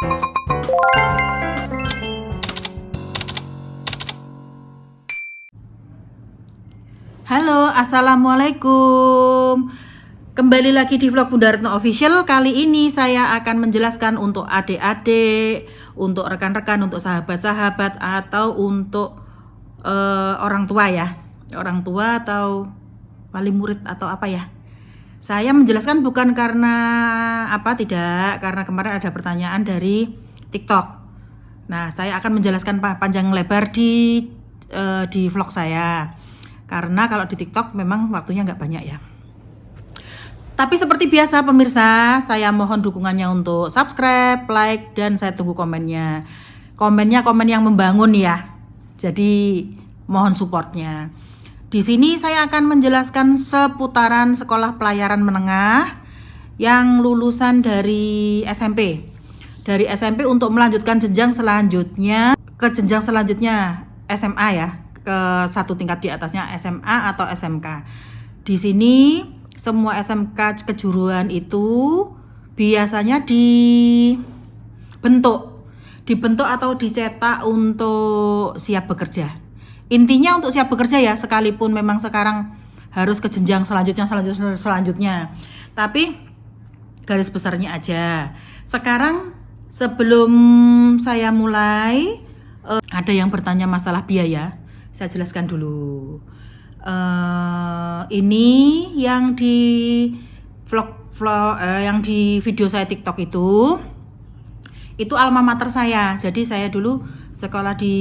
Halo, assalamualaikum. Kembali lagi di vlog Bunda Retno Official. Kali ini saya akan menjelaskan untuk adik-adik, untuk rekan-rekan, untuk sahabat-sahabat, atau untuk orang tua ya, orang tua atau wali murid atau apa ya. Saya menjelaskan bukan karena apa, tidak, karena kemarin ada pertanyaan dari TikTok. Nah, saya akan menjelaskan panjang lebar di vlog saya. Karena kalau di TikTok memang waktunya nggak banyak ya. Tapi seperti biasa pemirsa, saya mohon dukungannya untuk subscribe, like, dan saya tunggu komennya. Komennya komen yang membangun ya. Jadi mohon supportnya. Di sini saya akan menjelaskan seputaran sekolah pelayaran menengah yang lulusan dari SMP. Dari SMP untuk melanjutkan jenjang selanjutnya ke jenjang selanjutnya SMA ya, ke satu tingkat di atasnya SMA atau SMK. Di sini semua SMK kejuruan itu biasanya dibentuk atau dicetak untuk siap bekerja. Intinya untuk siap bekerja ya, sekalipun memang sekarang harus ke jenjang selanjutnya. Tapi garis besarnya aja. Sekarang sebelum saya mulai, ada yang bertanya masalah biaya. Saya jelaskan dulu. Ini yang di yang di video saya TikTok itu alma mater saya. Jadi saya dulu sekolah di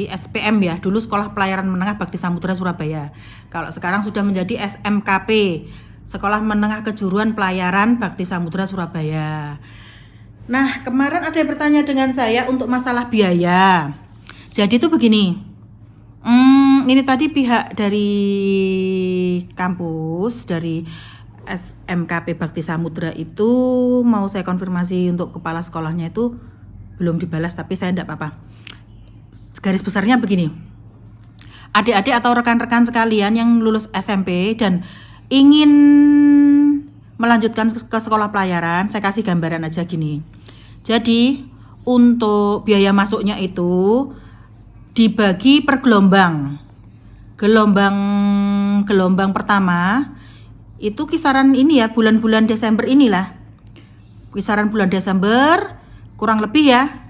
SPM ya, dulu Sekolah Pelayaran Menengah Bakti Samudra Surabaya. Kalau sekarang sudah menjadi SMKP, Sekolah Menengah Kejuruan Pelayaran Bakti Samudra Surabaya. Nah, kemarin ada yang bertanya dengan saya untuk masalah biaya. Jadi itu begini. Ini tadi pihak dari kampus, dari SMKP Bakti Samudra itu mau saya konfirmasi untuk kepala sekolahnya itu belum dibalas, tapi saya enggak apa-apa. Garis besarnya begini. Adik-adik atau rekan-rekan sekalian yang lulus SMP dan ingin melanjutkan ke sekolah pelayaran, saya kasih gambaran aja gini. Jadi, untuk biaya masuknya itu dibagi per gelombang. Gelombang pertama itu kisaran ini ya, bulan-bulan Desember inilah. Kisaran bulan Desember kurang lebih ya.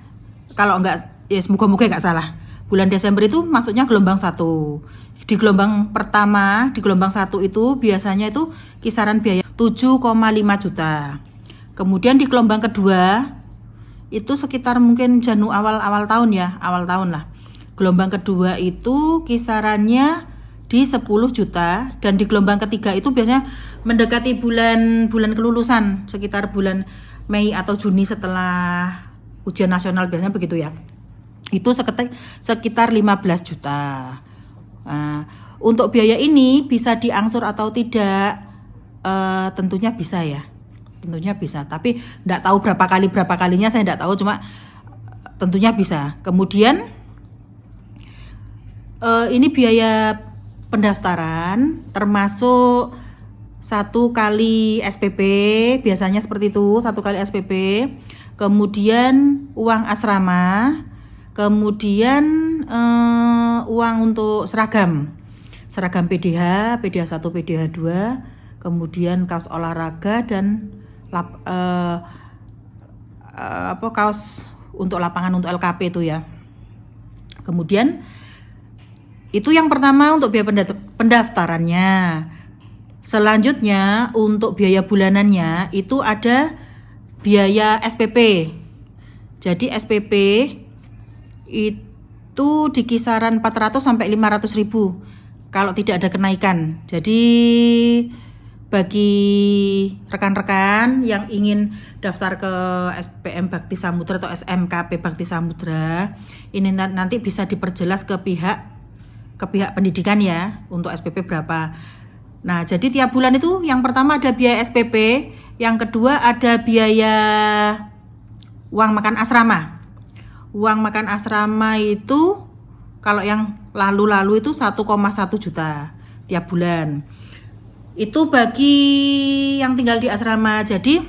Kalau enggak ya semoga-moga enggak salah. Bulan Desember itu masuknya gelombang 1. Di gelombang pertama, di gelombang 1 itu biasanya itu kisaran biaya 7,5 juta. Kemudian di gelombang kedua itu sekitar mungkin awal tahun ya, awal tahun lah. Gelombang kedua itu kisarannya di 10 juta dan di gelombang ketiga itu biasanya mendekati bulan kelulusan, sekitar bulan Mei atau Juni setelah ujian nasional, biasanya begitu ya. Itu sekitar 15 juta. Nah, untuk biaya ini bisa diangsur atau tidak, tentunya bisa ya. Tentunya bisa, tapi enggak tahu berapa kalinya saya enggak tahu, cuma tentunya bisa. Kemudian ini biaya pendaftaran termasuk 1 kali SPP, biasanya seperti itu, 1 kali SPP, kemudian uang asrama, kemudian uang untuk seragam PDH 1, PDH 2, kemudian kaos olahraga dan kaos untuk lapangan untuk LKP itu ya. Kemudian itu yang pertama untuk biaya pendaftarannya. Selanjutnya untuk biaya bulanannya itu ada biaya SPP. Jadi SPP itu di kisaran 400 sampai 500 ribu kalau tidak ada kenaikan. Jadi bagi rekan-rekan yang ingin daftar ke SPM Bakti Samudra atau SMKP Bakti Samudra, ini nanti bisa diperjelas ke pihak pendidikan ya, untuk SPP berapa. Nah, jadi tiap bulan itu yang pertama ada biaya SPP, yang kedua ada biaya uang makan asrama. Uang makan asrama itu kalau yang lalu-lalu itu 1,1 juta tiap bulan. Itu bagi yang tinggal di asrama. Jadi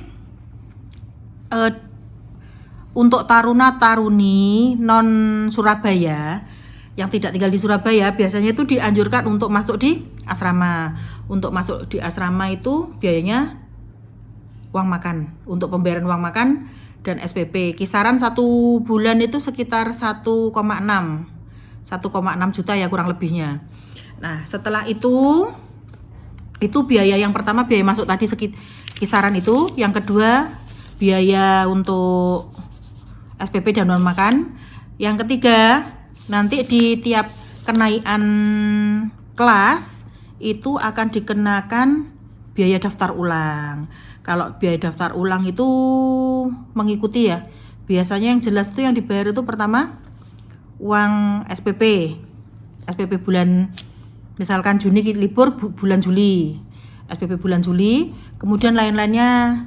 untuk taruna-taruni non Surabaya yang tidak tinggal di Surabaya, biasanya itu dianjurkan untuk masuk di asrama. Untuk masuk di asrama itu biayanya uang makan, untuk pembayaran uang makan dan SPP. Kisaran 1 bulan itu sekitar 1,6 juta ya kurang lebihnya. Nah, setelah itu biaya yang pertama, biaya masuk tadi kisaran itu. Yang kedua, biaya untuk SPP dan uang makan. Yang ketiga, nanti di tiap kenaikan kelas itu akan dikenakan biaya daftar ulang. Kalau biaya daftar ulang itu mengikuti ya. Biasanya yang jelas itu yang dibayar itu pertama uang SPP bulan, misalkan Juni libur bulan Juli, SPP bulan Juli, kemudian lain-lainnya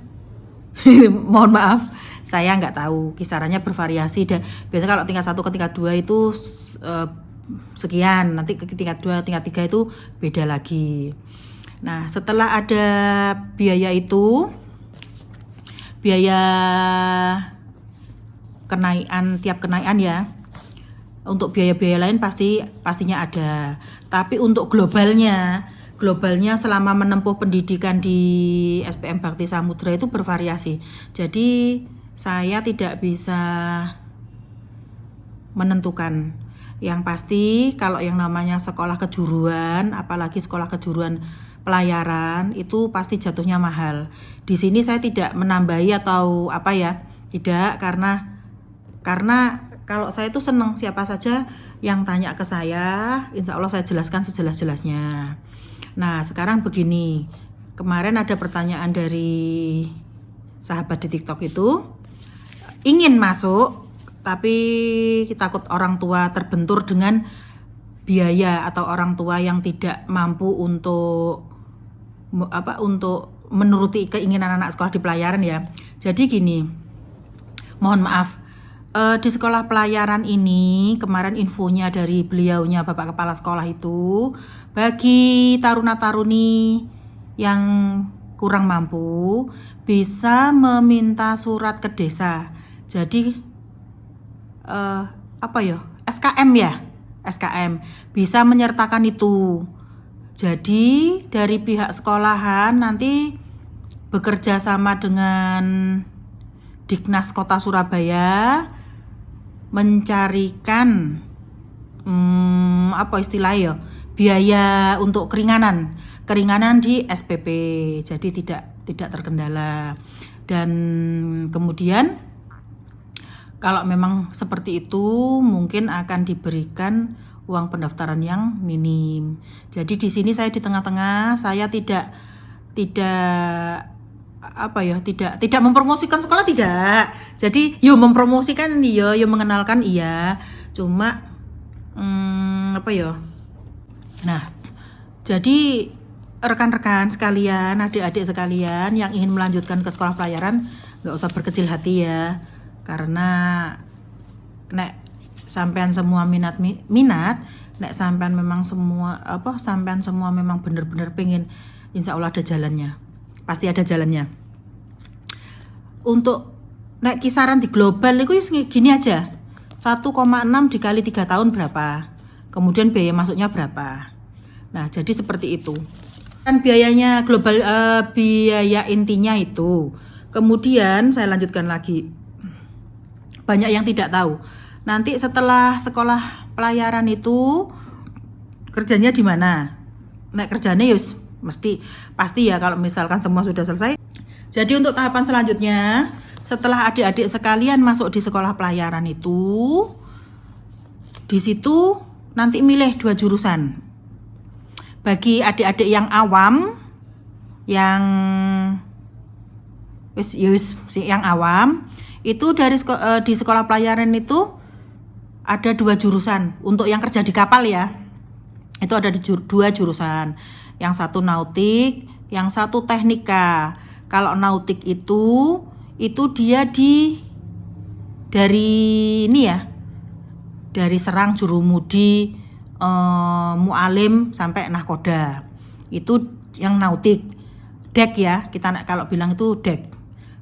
mohon maaf saya nggak tahu, kisarannya bervariasi. Dan biasanya kalau tingkat 1 ke tingkat 2 itu sekian, nanti ke tingkat 2, tingkat 3 itu beda lagi. Nah, setelah ada biaya itu, biaya tiap kenaikan ya, untuk biaya-biaya lain pastinya ada. Tapi untuk globalnya selama menempuh pendidikan di SPM Bakti Samudra itu bervariasi. Jadi saya tidak bisa menentukan. Yang pasti kalau yang namanya sekolah kejuruan, apalagi sekolah kejuruan pelayaran, itu pasti jatuhnya mahal. Di sini saya tidak menambahi atau apa ya, tidak, karena kalau saya itu senang siapa saja yang tanya ke saya, insya Allah saya jelaskan sejelas-jelasnya. Nah, sekarang begini, kemarin ada pertanyaan dari sahabat di TikTok itu, ingin masuk tapi takut orang tua terbentur dengan biaya, atau orang tua yang tidak mampu untuk menuruti keinginan anak sekolah di pelayaran ya. Jadi gini, mohon maaf, di sekolah pelayaran ini kemarin infonya dari beliaunya Bapak Kepala Sekolah itu, bagi taruna-taruni yang kurang mampu bisa meminta surat ke desa. Jadi SKM bisa menyertakan itu. Jadi dari pihak sekolahan nanti bekerja sama dengan Diknas Kota Surabaya mencarikan biaya untuk keringanan di SPP. Jadi tidak terkendala. Dan kemudian kalau memang seperti itu, mungkin akan diberikan uang pendaftaran yang minim. Jadi di sini saya di tengah-tengah, saya tidak mempromosikan sekolah, tidak. Jadi mempromosikan yo mengenalkan iya. Cuma Nah, jadi rekan-rekan sekalian, adik-adik sekalian yang ingin melanjutkan ke sekolah pelayaran, nggak usah berkecil hati ya. Karena nek sampean semua minat, nek sampean memang semua memang benar-benar pengen, insya Allah ada jalannya. Pasti ada jalannya. Untuk nek kisaran di global itu gini aja. 1,6 dikali 3 tahun berapa? Kemudian biaya masuknya berapa? Nah, jadi seperti itu. Kan biayanya global, biaya intinya itu. Kemudian saya lanjutkan lagi. Banyak yang tidak tahu. Nanti setelah sekolah pelayaran itu kerjanya di mana? Nek kerjanya pasti ya kalau misalkan semua sudah selesai. Jadi untuk tahapan selanjutnya, setelah adik-adik sekalian masuk di sekolah pelayaran itu, di situ nanti milih 2 jurusan. Bagi adik-adik yang awam, yang awam, itu di sekolah pelayaran itu ada 2 jurusan. Untuk yang kerja di kapal ya, itu ada 2 jurusan. Yang satu nautik, yang satu teknika. Kalau nautik itu dia dari Serang, Jurumudi, Mualim sampai Nahkoda. Itu yang nautik. Dek ya, kita kalau bilang itu dek.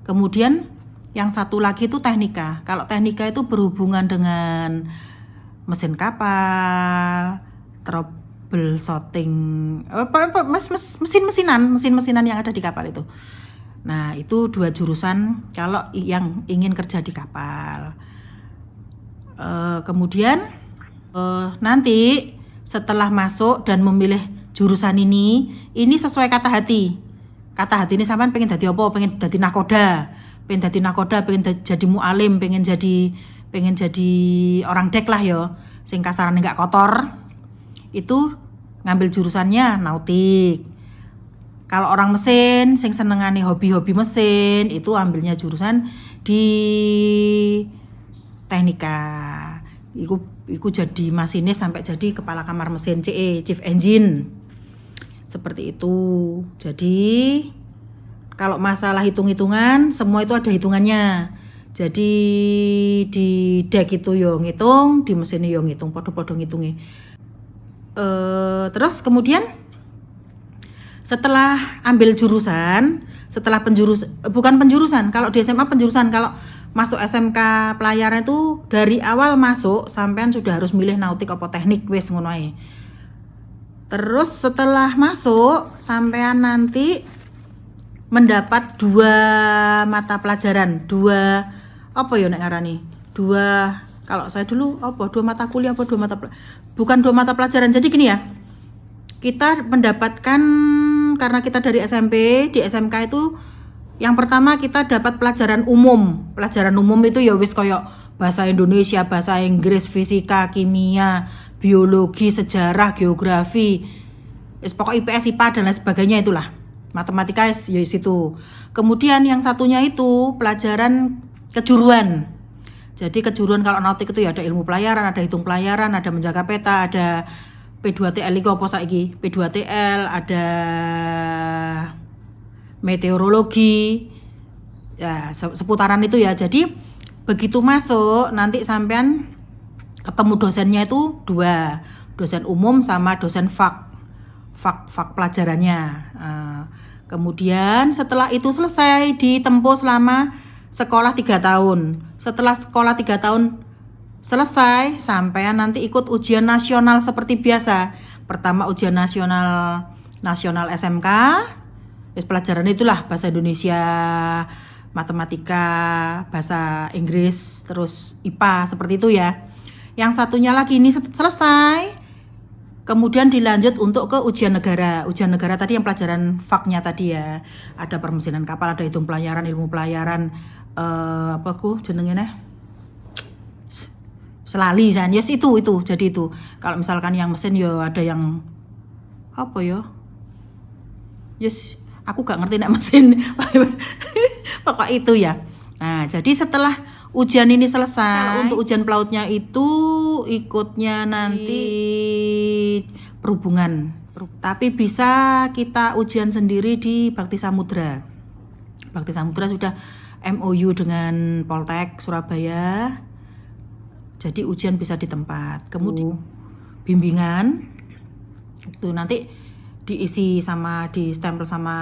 Kemudian yang satu lagi itu teknika. Kalau teknika itu berhubungan dengan mesin kapal, troubleshooting, mesin-mesinan yang ada di kapal itu. Nah, itu 2 jurusan kalau yang ingin kerja di kapal. Kemudian nanti setelah masuk dan memilih jurusan ini sesuai kata hati. Kata hati ini sampean pengen jadi apa? Pengen jadi nakoda, pengen jadi mualim, pengen jadi orang dek lah ya, sing kasarane enggak kotor. Itu ngambil jurusannya nautik. Kalau orang mesin, sing senengane hobi-hobi mesin, itu ambilnya jurusan di teknika. Iku jadi masinis sampai jadi kepala kamar mesin CE, Chief Engine. Seperti itu. Jadi kalau masalah hitung-hitungan, semua itu ada hitungannya. Jadi di dek itu yo ngitung, di mesin yo ngitung, podo-podo ngitungnya. Terus kemudian setelah ambil jurusan, bukan penjurusan, kalau di SMA penjurusan, kalau masuk SMK pelayaran itu dari awal masuk sampean sudah harus milih nautik apa teknik wis ngono ae. Terus setelah masuk sampean nanti mendapat 2 mata pelajaran, 2 apa ya nek ngarani? 2, kalau saya dulu apa? 2 mata kuliah apa 2 mata bukan 2 mata pelajaran. Jadi gini ya. Kita mendapatkan, karena kita dari SMP, di SMK itu yang pertama kita dapat pelajaran umum. Pelajaran umum itu ya wis koyo bahasa Indonesia, bahasa Inggris, fisika, kimia, biologi, sejarah, geografi. Wis pokok IPS, IPA dan lain sebagainya itulah. Matematika ya situ. Kemudian yang satunya itu pelajaran kejuruan. Jadi kejuruan kalau nautik itu ya ada ilmu pelayaran, ada hitung pelayaran, ada menjaga peta, ada P2TL iku apa saiki? P2TL, ada meteorologi. Ya, seputaran itu ya. Jadi begitu masuk nanti sampean ketemu dosennya itu 2. Dosen umum sama dosen fak pelajarannya. Kemudian setelah itu selesai ditempuh selama sekolah 3 tahun. Setelah sekolah 3 tahun selesai, sampean nanti ikut ujian nasional seperti biasa. Pertama ujian nasional SMK. Pelajaran itulah bahasa Indonesia, matematika, bahasa Inggris, terus IPA seperti itu ya. Yang satunya lagi ini selesai. Kemudian dilanjut untuk ke ujian negara. Ujian negara tadi yang pelajaran faknya tadi ya. Ada permesinan kapal, ada hitung pelayaran, ilmu pelayaran, jenenge neh? Selali kan, yes itu jadi itu. Kalau misalkan yang mesin yo ada yang apa yo, yes aku gak ngerti nek mesin. Pokok itu ya. Nah jadi setelah ujian ini selesai, untuk ujian pelautnya itu ikutnya nanti perhubungan. Tapi bisa kita ujian sendiri di Bakti Samudra. Bakti Samudra sudah MOU dengan Poltek Surabaya. Jadi ujian bisa di tempat. Kemudian bimbingan itu nanti diisi sama di stempel sama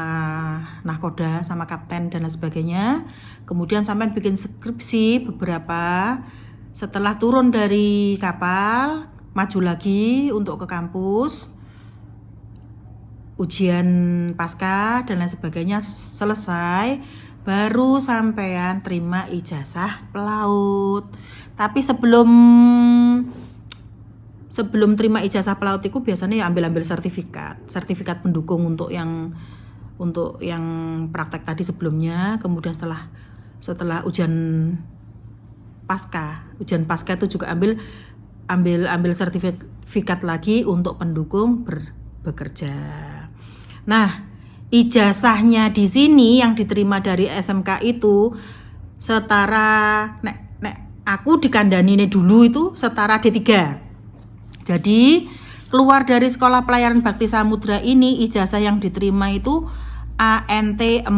nahkoda, sama kapten dan lain sebagainya. Kemudian sampai bikin skripsi beberapa. Setelah turun dari kapal, maju lagi untuk ke kampus. Ujian pasca dan lain sebagainya selesai, baru sampean terima ijazah pelaut. Tapi sebelum terima ijazah pelaut itu biasanya ya ambil sertifikat pendukung untuk yang praktek tadi sebelumnya. Kemudian setelah ujian pasca itu juga ambil sertifikat lagi untuk pendukung bekerja. Nah, ijazahnya di sini yang diterima dari SMK itu setara nek aku dikandani dulu itu setara D3. Jadi keluar dari sekolah pelayaran Bakti Samudra ini ijazah yang diterima itu ANT 4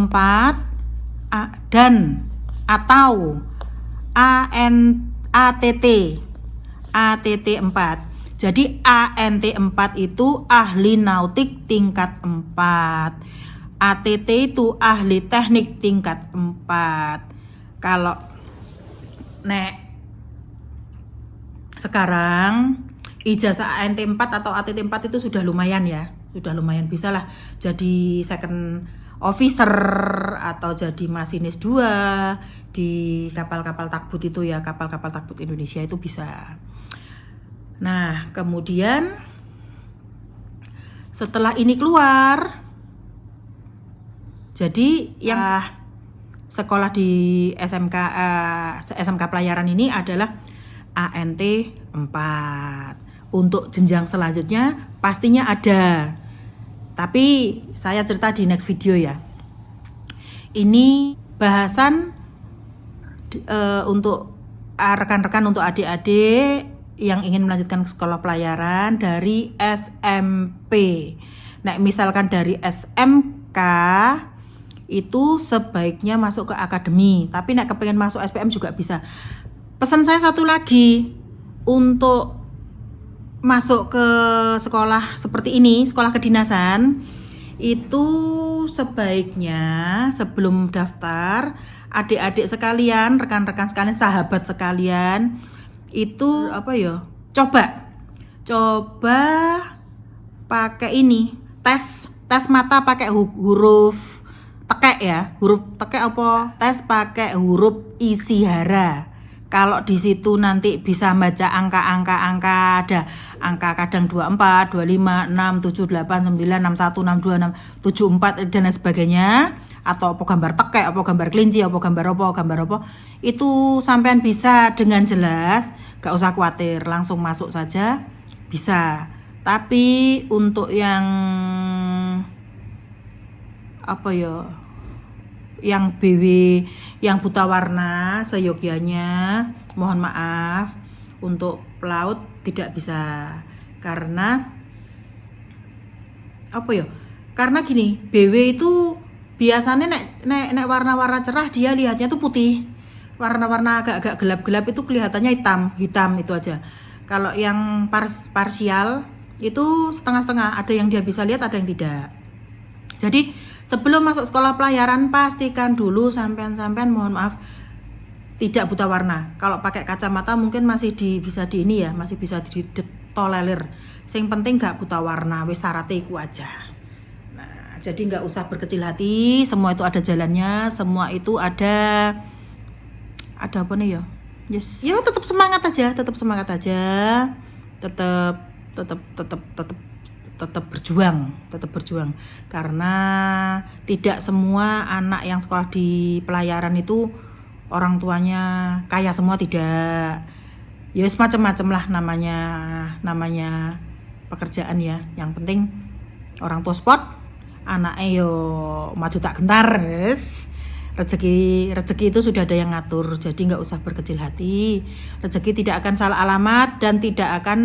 dan atau ATT 4. Jadi ANT 4 itu ahli nautik tingkat 4. ATT itu ahli teknik tingkat 4. Kalau nek sekarang ijazah ANT 4 atau ATT 4 itu sudah lumayan ya, sudah lumayan bisa lah jadi second officer atau jadi masinis 2 di kapal-kapal takbut itu ya, kapal-kapal takbut Indonesia itu bisa. Nah, kemudian setelah ini keluar, jadi yang sekolah di SMK pelayaran ini adalah ANT 4. Untuk jenjang selanjutnya pastinya ada. Tapi saya cerita di next video ya. Ini bahasan untuk rekan-rekan, untuk adik-adik yang ingin melanjutkan ke sekolah pelayaran dari SMP. Nah, misalkan dari SMK itu sebaiknya masuk ke akademi, tapi nek kepengen masuk SPM juga bisa. Pesan saya satu lagi, untuk masuk ke sekolah seperti ini, sekolah kedinasan, itu sebaiknya sebelum daftar, adik-adik sekalian, rekan-rekan sekalian, sahabat sekalian, itu coba pakai ini, tes mata pakai huruf tekek ya, huruf tekek tes pakai huruf Ishihara. Kalau di situ nanti bisa baca angka-angka, ada angka kadang 24, 25, 6, 7, 8, 9, 61, 62, 74 dan lain sebagainya, atau apa gambar tekek, apa gambar kelinci, apa gambar apa, itu sampean bisa dengan jelas, gak usah khawatir, langsung masuk saja bisa. Tapi untuk yang yang BW, yang buta warna seyogyanya, mohon maaf, untuk pelaut tidak bisa. Karena karena gini, BW itu biasanya nek warna-warna cerah dia lihatnya tuh putih. Warna-warna agak gelap-gelap itu kelihatannya hitam itu aja. Kalau yang parsial itu setengah-setengah, ada yang dia bisa lihat, ada yang tidak. Jadi sebelum masuk sekolah pelayaran pastikan dulu sampean mohon maaf tidak buta warna. Kalau pakai kacamata mungkin masih bisa ditolerir. Yang penting gak buta warna, wis syarate iku aja. Nah, jadi nggak usah berkecil hati, semua itu ada jalannya, semua itu ada apa nih ya? Yes, ya tetap semangat aja, tetap berjuang karena tidak semua anak yang sekolah di pelayaran itu orang tuanya kaya semua, tidak. Ya macam-macam lah namanya pekerjaan ya. Yang penting orang tua sport, anaknya yo maju tak gentar, yes. Rezeki itu sudah ada yang ngatur, jadi nggak usah berkecil hati. Rezeki tidak akan salah alamat dan tidak akan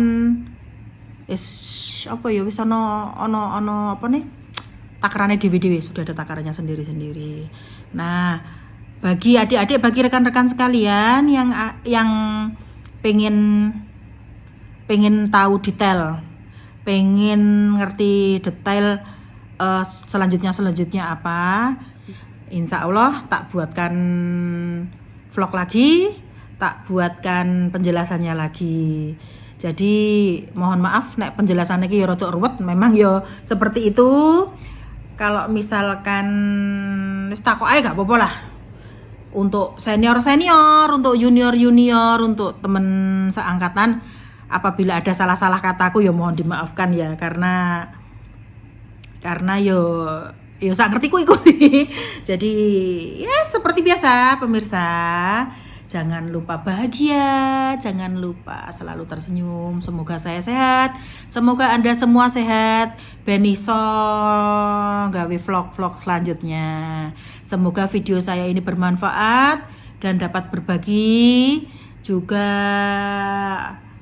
takarannya dewe-dewe, sudah ada takarannya sendiri-sendiri. Nah, bagi adik-adik, bagi rekan-rekan sekalian yang pengen tahu detail, pengen ngerti detail selanjutnya apa, insya Allah tak buatkan vlog lagi, tak buatkan penjelasannya lagi. Jadi mohon maaf nek penjelasannya ki ya rada ruwet, memang ya seperti itu. Kalau misalkan wis takok ae gak apa-apa lah. Untuk senior, untuk junior, untuk temen seangkatan, apabila ada salah-salah kataku ya mohon dimaafkan ya, karena yo sak ngertiku iku sih. Jadi ya seperti biasa pemirsa, jangan lupa bahagia, jangan lupa selalu tersenyum. Semoga saya sehat, semoga Anda semua sehat. Ben iso gawe vlog-vlog selanjutnya. Semoga video saya ini bermanfaat dan dapat berbagi, juga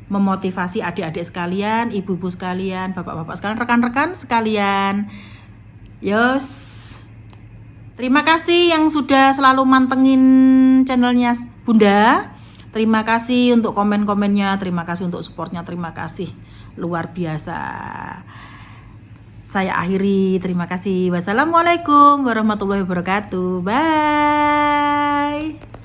memotivasi adik-adik sekalian, ibu-ibu sekalian, bapak-bapak sekalian, rekan-rekan sekalian. Yos, terima kasih yang sudah selalu mantengin channelnya Bunda. Terima kasih untuk komen-komennya, terima kasih untuk supportnya, terima kasih luar biasa. Saya akhiri, terima kasih. Wassalamualaikum warahmatullahi wabarakatuh. Bye.